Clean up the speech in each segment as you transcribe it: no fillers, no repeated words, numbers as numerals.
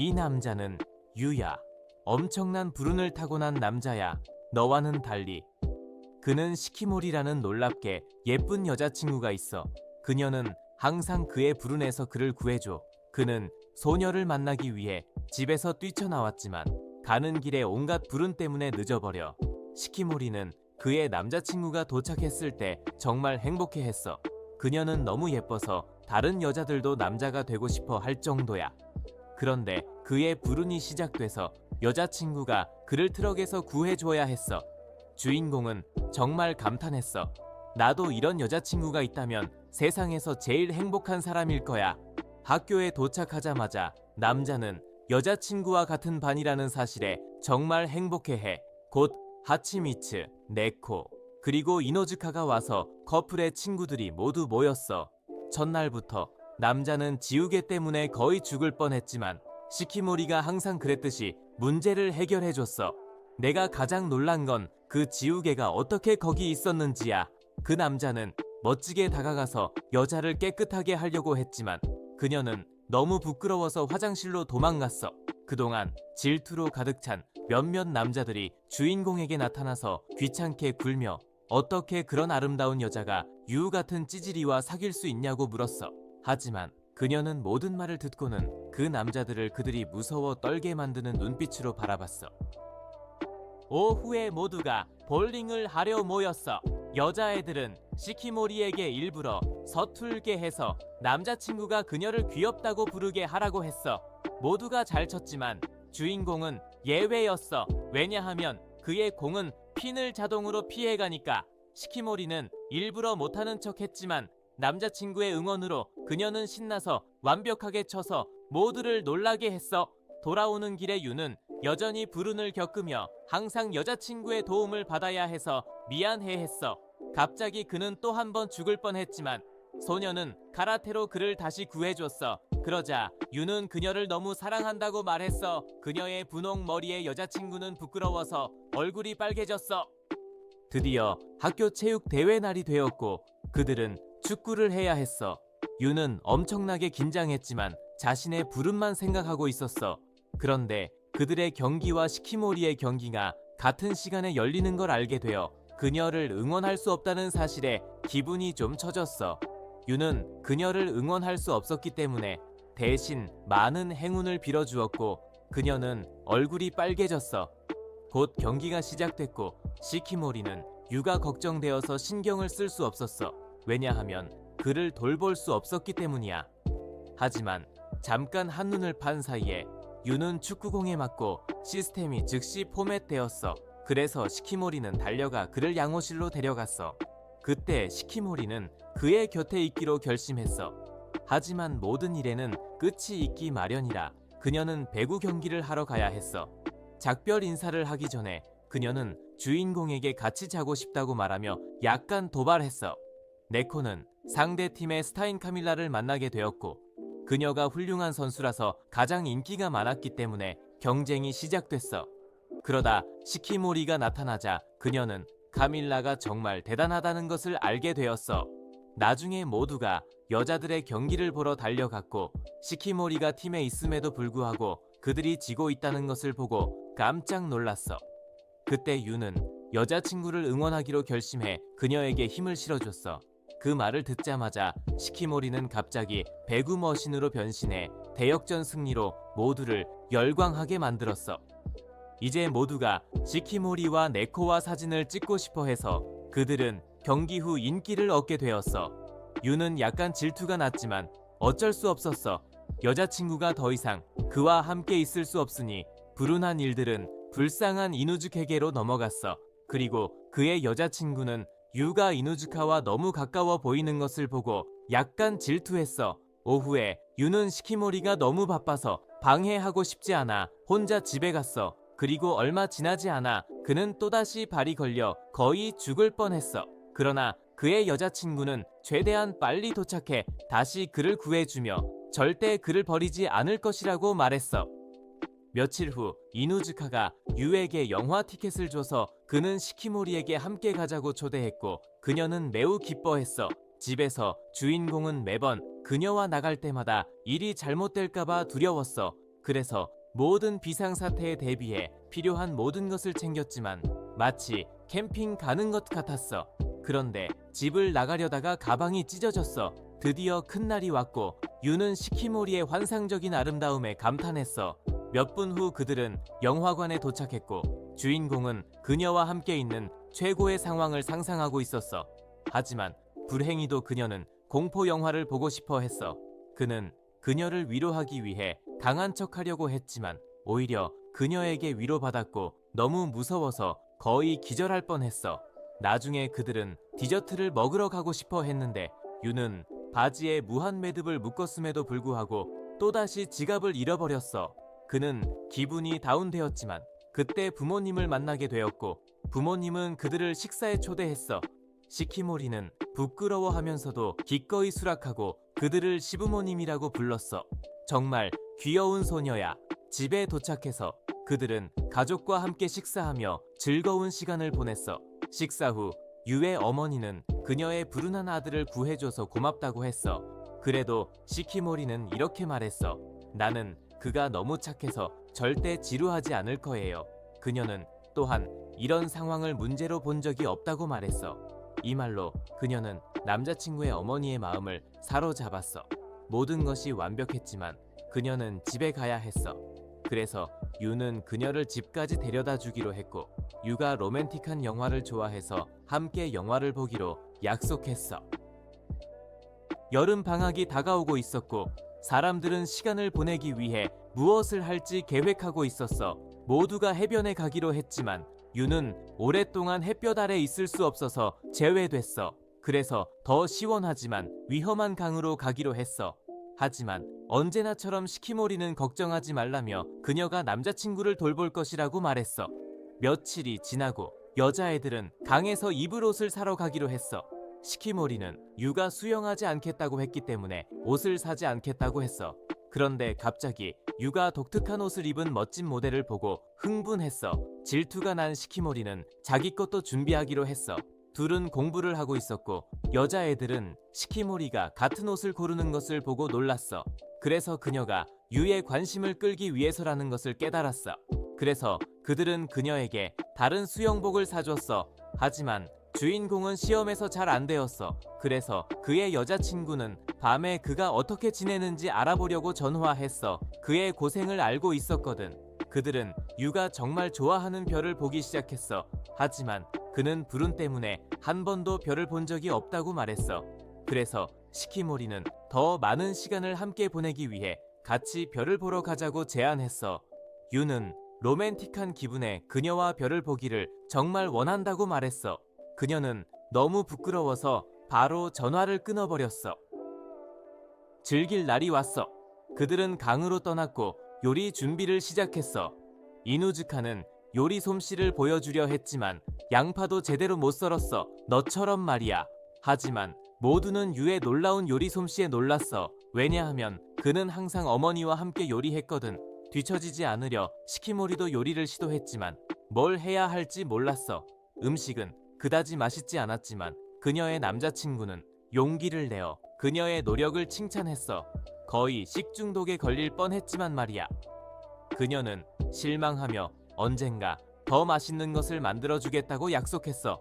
이 남자는 유야. 엄청난 불운을 타고난 남자야. 너와는 달리. 그는 시키모리라는 놀랍게 예쁜 여자친구가 있어. 그녀는 항상 그의 불운에서 그를 구해줘. 그는 소녀를 만나기 위해 집에서 뛰쳐나왔지만 가는 길에 온갖 불운 때문에 늦어버려. 시키모리는 그의 남자친구가 도착했을 때 정말 행복해했어. 그녀는 너무 예뻐서 다른 여자들도 남자가 되고 싶어 할 정도야. 그런데 그의 불운이 시작돼서 여자친구가 그를 트럭에서 구해줘야 했어. 주인공은 정말 감탄했어. 나도 이런 여자친구가 있다면 세상에서 제일 행복한 사람일 거야. 학교에 도착하자마자 남자는 여자친구와 같은 반이라는 사실에 정말 행복해해. 곧 하치미츠, 네코, 그리고 이노즈카가 와서 커플의 친구들이 모두 모였어. 첫날부터 남자는 지우개 때문에 거의 죽을 뻔했지만 시키모리가 항상 그랬듯이 문제를 해결해줬어. 내가 가장 놀란 건 그 지우개가 어떻게 거기 있었는지야. 그 남자는 멋지게 다가가서 여자를 깨끗하게 하려고 했지만 그녀는 너무 부끄러워서 화장실로 도망갔어. 그동안 질투로 가득 찬 몇몇 남자들이 주인공에게 나타나서 귀찮게 굴며 어떻게 그런 아름다운 여자가 유우 같은 찌질이와 사귈 수 있냐고 물었어. 하지만 그녀는 모든 말을 듣고는 그 남자들을 그들이 무서워 떨게 만드는 눈빛으로 바라봤어. 오후에 모두가 볼링을 하려 모였어. 여자애들은 시키모리에게 일부러 서툴게 해서 남자친구가 그녀를 귀엽다고 부르게 하라고 했어. 모두가 잘 쳤지만 주인공은 예외였어. 왜냐하면 그의 공은 핀을 자동으로 피해가니까. 시키모리는 일부러 못하는 척 했지만 남자친구의 응원으로 그녀는 신나서 완벽하게 쳐서 모두를 놀라게 했어. 돌아오는 길에 유는 여전히 불운을 겪으며 항상 여자친구의 도움을 받아야 해서 미안해했어. 갑자기 그는 또 한 번 죽을 뻔했지만 소녀는 카라테로 그를 다시 구해줬어. 그러자 유는 그녀를 너무 사랑한다고 말했어. 그녀의 분홍 머리에 여자친구는 부끄러워서 얼굴이 빨개졌어. 드디어 학교 체육 대회 날이 되었고 그들은 축구를 해야 했어. 유는 엄청나게 긴장했지만 자신의 불운만 생각하고 있었어. 그런데 그들의 경기와 시키모리의 경기가 같은 시간에 열리는 걸 알게 되어 그녀를 응원할 수 없다는 사실에 기분이 좀 처졌어. 유는 그녀를 응원할 수 없었기 때문에 대신 많은 행운을 빌어주었고 그녀는 얼굴이 빨개졌어. 곧 경기가 시작됐고 시키모리는 유가 걱정되어서 신경을 쓸 수 없었어. 왜냐하면 그를 돌볼 수 없었기 때문이야. 하지만 잠깐 한눈을 판 사이에 유는 축구공에 맞고 시스템이 즉시 포맷되었어. 그래서 시키모리는 달려가 그를 양호실로 데려갔어. 그때 시키모리는 그의 곁에 있기로 결심했어. 하지만 모든 일에는 끝이 있기 마련이라 그녀는 배구 경기를 하러 가야 했어. 작별 인사를 하기 전에 그녀는 주인공에게 같이 자고 싶다고 말하며 약간 도발했어. 네코는 상대팀의 스타인 카밀라를 만나게 되었고 그녀가 훌륭한 선수라서 가장 인기가 많았기 때문에 경쟁이 시작됐어. 그러다 시키모리가 나타나자 그녀는 카밀라가 정말 대단하다는 것을 알게 되었어. 나중에 모두가 여자들의 경기를 보러 달려갔고 시키모리가 팀에 있음에도 불구하고 그들이 지고 있다는 것을 보고 깜짝 놀랐어. 그때 유는 여자친구를 응원하기로 결심해 그녀에게 힘을 실어줬어. 그 말을 듣자마자 시키모리는 갑자기 배구 머신으로 변신해 대역전 승리로 모두를 열광하게 만들었어. 이제 모두가 시키모리와 네코와 사진을 찍고 싶어 해서 그들은 경기 후 인기를 얻게 되었어. 유는 약간 질투가 났지만 어쩔 수 없었어. 여자친구가 더 이상 그와 함께 있을 수 없으니 불운한 일들은 불쌍한 이누즈카에게로 넘어갔어. 그리고 그의 여자친구는 유가 이누즈카와 너무 가까워 보이는 것을 보고 약간 질투했어. 오후에 유는 시키모리가 너무 바빠서 방해하고 싶지 않아 혼자 집에 갔어. 그리고 얼마 지나지 않아 그는 또다시 발이 걸려 거의 죽을 뻔했어. 그러나 그의 여자친구는 최대한 빨리 도착해 다시 그를 구해주며 절대 그를 버리지 않을 것이라고 말했어. 며칠 후 이누즈카가 유에게 영화 티켓을 줘서 그는 시키모리에게 함께 가자고 초대했고 그녀는 매우 기뻐했어. 집에서 주인공은 매번 그녀와 나갈 때마다 일이 잘못될까봐 두려웠어. 그래서 모든 비상사태에 대비해 필요한 모든 것을 챙겼지만 마치 캠핑 가는 것 같았어. 그런데 집을 나가려다가 가방이 찢어졌어. 드디어 큰 날이 왔고 유는 시키모리의 환상적인 아름다움에 감탄했어. 몇 분 후 그들은 영화관에 도착했고 주인공은 그녀와 함께 있는 최고의 상황을 상상하고 있었어. 하지만 불행히도 그녀는 공포 영화를 보고 싶어 했어. 그는 그녀를 위로하기 위해 강한 척하려고 했지만 오히려 그녀에게 위로받았고 너무 무서워서 거의 기절할 뻔했어. 나중에 그들은 디저트를 먹으러 가고 싶어 했는데 유는 바지에 무한 매듭을 묶었음에도 불구하고 또다시 지갑을 잃어버렸어. 그는 기분이 다운되었지만 그때 부모님을 만나게 되었고 부모님은 그들을 식사에 초대했어. 시키모리는 부끄러워하면서도 기꺼이 수락하고 그들을 시부모님이라고 불렀어. 정말 귀여운 소녀야. 집에 도착해서 그들은 가족과 함께 식사하며 즐거운 시간을 보냈어. 식사 후 유의 어머니는 그녀의 불운한 아들을 구해줘서 고맙다고 했어. 그래도 시키모리는 이렇게 말했어. 나는 그가 너무 착해서 절대 지루하지 않을 거예요. 그녀는 또한 이런 상황을 문제로 본 적이 없다고 말했어. 이 말로 그녀는 남자친구의 어머니의 마음을 사로잡았어. 모든 것이 완벽했지만 그녀는 집에 가야 했어. 그래서 유는 그녀를 집까지 데려다 주기로 했고 유가 로맨틱한 영화를 좋아해서 함께 영화를 보기로 약속했어. 여름 방학이 다가오고 있었고 사람들은 시간을 보내기 위해 무엇을 할지 계획하고 있었어. 모두가 해변에 가기로 했지만 유는 오랫동안 햇볕 아래 있을 수 없어서 제외됐어. 그래서 더 시원하지만 위험한 강으로 가기로 했어. 하지만 언제나처럼 시키모리는 걱정하지 말라며 그녀가 남자친구를 돌볼 것이라고 말했어. 며칠이 지나고 여자애들은 강에서 입을 옷을 사러 가기로 했어. 시키모리는 유가 수영하지 않겠다고 했기 때문에 옷을 사지 않겠다고 했어. 그런데 갑자기 유가 독특한 옷을 입은 멋진 모델을 보고 흥분했어. 질투가 난 시키모리는 자기 것도 준비하기로 했어. 둘은 공부를 하고 있었고 여자애들은 시키모리가 같은 옷을 고르는 것을 보고 놀랐어. 그래서 그녀가 유의 관심을 끌기 위해서라는 것을 깨달았어. 그래서 그들은 그녀에게 다른 수영복을 사줬어. 하지만 주인공은 시험에서 잘 안 되었어. 그래서 그의 여자친구는 밤에 그가 어떻게 지내는지 알아보려고 전화했어. 그의 고생을 알고 있었거든. 그들은 유가 정말 좋아하는 별을 보기 시작했어. 하지만 그는 불운 때문에 한 번도 별을 본 적이 없다고 말했어. 그래서 시키모리는 더 많은 시간을 함께 보내기 위해 같이 별을 보러 가자고 제안했어. 유는 로맨틱한 기분에 그녀와 별을 보기를 정말 원한다고 말했어. 그녀는 너무 부끄러워서 바로 전화를 끊어버렸어. 즐길 날이 왔어. 그들은 강으로 떠났고 요리 준비를 시작했어. 이누즈카는 요리 솜씨를 보여주려 했지만 양파도 제대로 못 썰었어. 너처럼 말이야. 하지만 모두는 유의 놀라운 요리 솜씨에 놀랐어. 왜냐하면 그는 항상 어머니와 함께 요리했거든. 뒤처지지 않으려 시키모리도 요리를 시도했지만 뭘 해야 할지 몰랐어. 음식은 그다지 맛있지 않았지만 그녀의 남자친구는 용기를 내어 그녀의 노력을 칭찬했어. 거의 식중독에 걸릴 뻔했지만 말이야. 그녀는 실망하며 언젠가 더 맛있는 것을 만들어주겠다고 약속했어.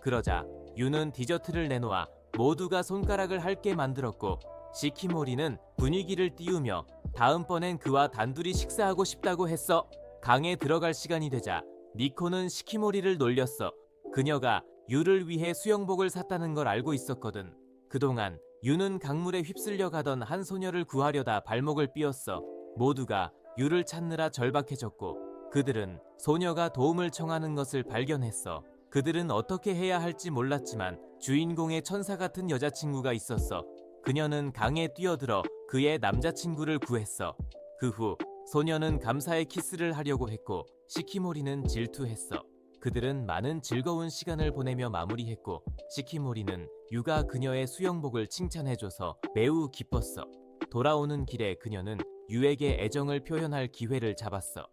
그러자 유는 디저트를 내놓아 모두가 손가락을 핥게 만들었고 시키모리는 분위기를 띄우며 다음번엔 그와 단둘이 식사하고 싶다고 했어. 강에 들어갈 시간이 되자 니코는 시키모리를 놀렸어. 그녀가 유를 위해 수영복을 샀다는 걸 알고 있었거든. 그동안 유는 강물에 휩쓸려 가던 한 소녀를 구하려다 발목을 삐었어. 모두가 유를 찾느라 절박해졌고 그들은 소녀가 도움을 청하는 것을 발견했어. 그들은 어떻게 해야 할지 몰랐지만 주인공의 천사 같은 여자친구가 있었어. 그녀는 강에 뛰어들어 그의 남자친구를 구했어. 그 후 소녀는 감사의 키스를 하려고 했고 시키모리는 질투했어. 그들은 많은 즐거운 시간을 보내며 마무리했고 시키모리는 유가 그녀의 수영복을 칭찬해줘서 매우 기뻤어. 돌아오는 길에 그녀는 유에게 애정을 표현할 기회를 잡았어.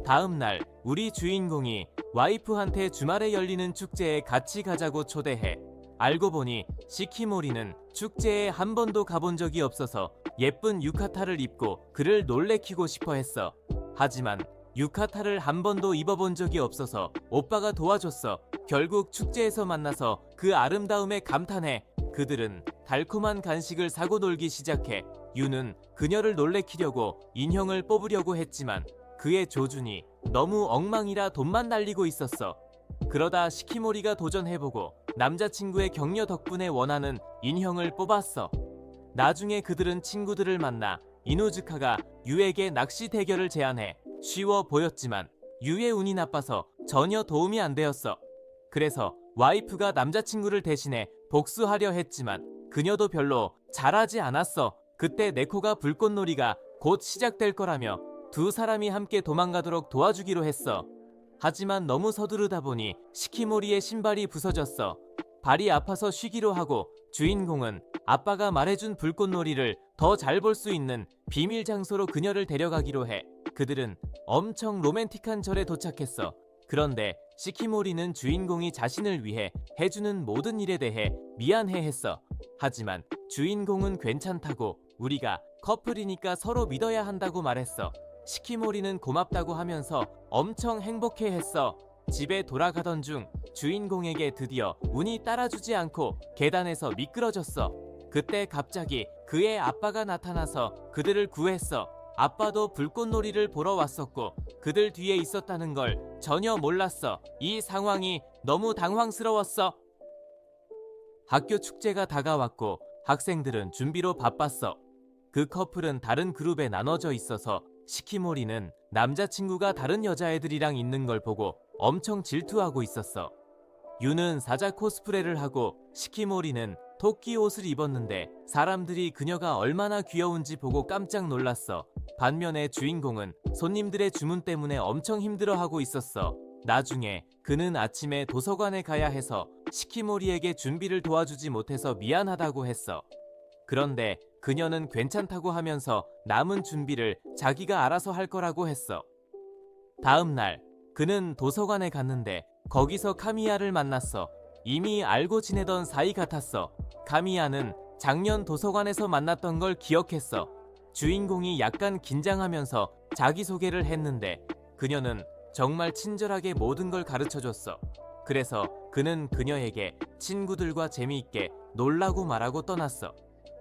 다음 날 우리 주인공이 와이프한테 주말에 열리는 축제에 같이 가자고 초대해. 알고 보니 시키모리는 축제에 한 번도 가본 적이 없어서 예쁜 유카타를 입고 그를 놀래키고 싶어 했어. 하지만 유카타를 한 번도 입어본 적이 없어서 오빠가 도와줬어. 결국 축제에서 만나서 그 아름다움에 감탄해 그들은 달콤한 간식을 사고 놀기 시작해. 유는 그녀를 놀래키려고 인형을 뽑으려고 했지만 그의 조준이 너무 엉망이라 돈만 날리고 있었어. 그러다 시키모리가 도전해보고 남자친구의 격려 덕분에 원하는 인형을 뽑았어. 나중에 그들은 친구들을 만나 이누즈카가 유에게 낚시 대결을 제안해. 쉬워 보였지만 유의 운이 나빠서 전혀 도움이 안 되었어. 그래서 와이프가 남자친구를 대신해 복수하려 했지만 그녀도 별로 잘하지 않았어. 그때 네코가 불꽃놀이가 곧 시작될 거라며 두 사람이 함께 도망가도록 도와주기로 했어. 하지만 너무 서두르다 보니 시키모리의 신발이 부서졌어. 발이 아파서 쉬기로 하고 주인공은 아빠가 말해준 불꽃놀이를 더 잘 볼 수 있는 비밀 장소로 그녀를 데려가기로 해. 그들은 엄청 로맨틱한 절에 도착했어. 그런데 시키모리는 주인공이 자신을 위해 해주는 모든 일에 대해 미안해했어. 하지만 주인공은 괜찮다고 우리가 커플이니까 서로 믿어야 한다고 말했어. 시키모리는 고맙다고 하면서 엄청 행복해했어. 집에 돌아가던 중 주인공에게 드디어 운이 따라주지 않고 계단에서 미끄러졌어. 그때 갑자기 그의 아빠가 나타나서 그들을 구했어. 아빠도 불꽃놀이를 보러 왔었고 그들 뒤에 있었다는 걸 전혀 몰랐어. 이 상황이 너무 당황스러웠어. 학교 축제가 다가왔고 학생들은 준비로 바빴어. 그 커플은 다른 그룹에 나눠져 있어서 시키모리는 남자친구가 다른 여자애들이랑 있는 걸 보고 엄청 질투하고 있었어. 유는 사자 코스프레를 하고 시키모리는 토끼 옷을 입었는데 사람들이 그녀가 얼마나 귀여운지 보고 깜짝 놀랐어. 반면에 주인공은 손님들의 주문 때문에 엄청 힘들어하고 있었어. 나중에 그는 아침에 도서관에 가야 해서 시키모리에게 준비를 도와주지 못해서 미안하다고 했어. 그런데 그녀는 괜찮다고 하면서 남은 준비를 자기가 알아서 할 거라고 했어. 다음 날 그는 도서관에 갔는데 거기서 카미야를 만났어. 이미 알고 지내던 사이 같았어. 카미야는 작년 도서관에서 만났던 걸 기억했어. 주인공이 약간 긴장하면서 자기소개를 했는데 그녀는 정말 친절하게 모든 걸 가르쳐줬어. 그래서 그는 그녀에게 친구들과 재미있게 놀라고 말하고 떠났어.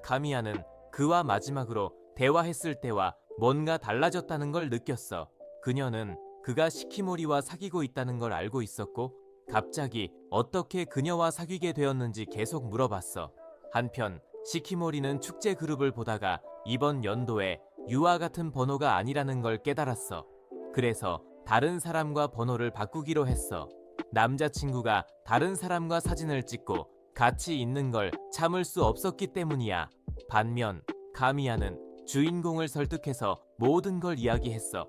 카미야는 그와 마지막으로 대화했을 때와 뭔가 달라졌다는 걸 느꼈어. 그녀는 그가 시키모리와 사귀고 있다는 걸 알고 있었고 갑자기 어떻게 그녀와 사귀게 되었는지 계속 물어봤어. 한편 시키모리는 축제 그룹을 보다가 이번 연도에 유와 같은 번호가 아니라는 걸 깨달았어. 그래서 다른 사람과 번호를 바꾸기로 했어. 남자친구가 다른 사람과 사진을 찍고 같이 있는 걸 참을 수 없었기 때문이야. 반면 카미야는 주인공을 설득해서 모든 걸 이야기했어.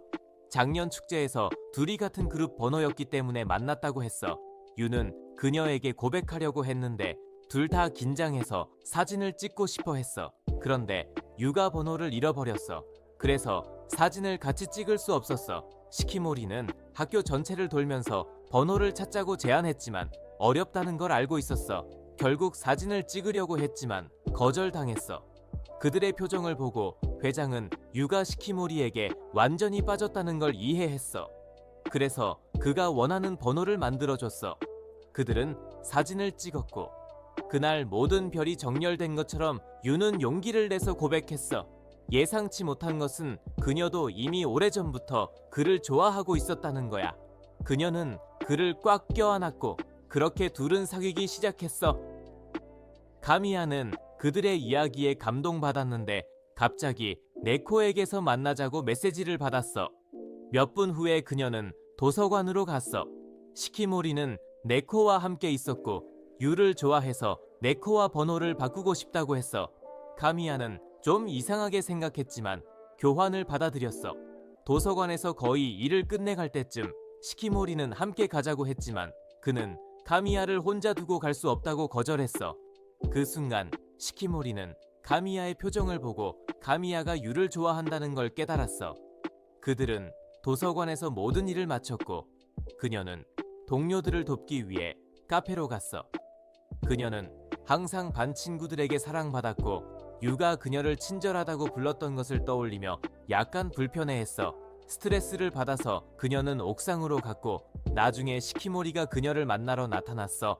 작년 축제에서 둘이 같은 그룹 번호였기 때문에 만났다고 했어. 유는 그녀에게 고백하려고 했는데 둘 다 긴장해서 사진을 찍고 싶어 했어. 그런데 유가 번호를 잃어버렸어. 그래서 사진을 같이 찍을 수 없었어. 시키모리는 학교 전체를 돌면서 번호를 찾자고 제안했지만 어렵다는 걸 알고 있었어. 결국 사진을 찍으려고 했지만 거절당했어. 그들의 표정을 보고 회장은 유가 시키모리에게 완전히 빠졌다는 걸 이해했어. 그래서 그가 원하는 번호를 만들어줬어. 그들은 사진을 찍었고 그날 모든 별이 정렬된 것처럼 유는 용기를 내서 고백했어. 예상치 못한 것은 그녀도 이미 오래전부터 그를 좋아하고 있었다는 거야. 그녀는 그를 꽉 껴안았고 그렇게 둘은 사귀기 시작했어. 카미야는 그들의 이야기에 감동받았는데 갑자기 네코에게서 만나자고 메시지를 받았어. 몇 분 후에 그녀는 도서관으로 갔어. 시키모리는 네코와 함께 있었고 유를 좋아해서 네코와 번호를 바꾸고 싶다고 했어. 카미야는 좀 이상하게 생각했지만 교환을 받아들였어. 도서관에서 거의 일을 끝내갈 때쯤 시키모리는 함께 가자고 했지만 그는 카미야를 혼자 두고 갈 수 없다고 거절했어. 그 순간 시키모리는 카미야의 표정을 보고 카미야가 유를 좋아한다는 걸 깨달았어. 그들은 도서관에서 모든 일을 마쳤고 그녀는 동료들을 돕기 위해 카페로 갔어. 그녀는 항상 반 친구들에게 사랑받았고 유가 그녀를 친절하다고 불렀던 것을 떠올리며 약간 불편해했어. 스트레스를 받아서 그녀는 옥상으로 갔고 나중에 시키모리가 그녀를 만나러 나타났어.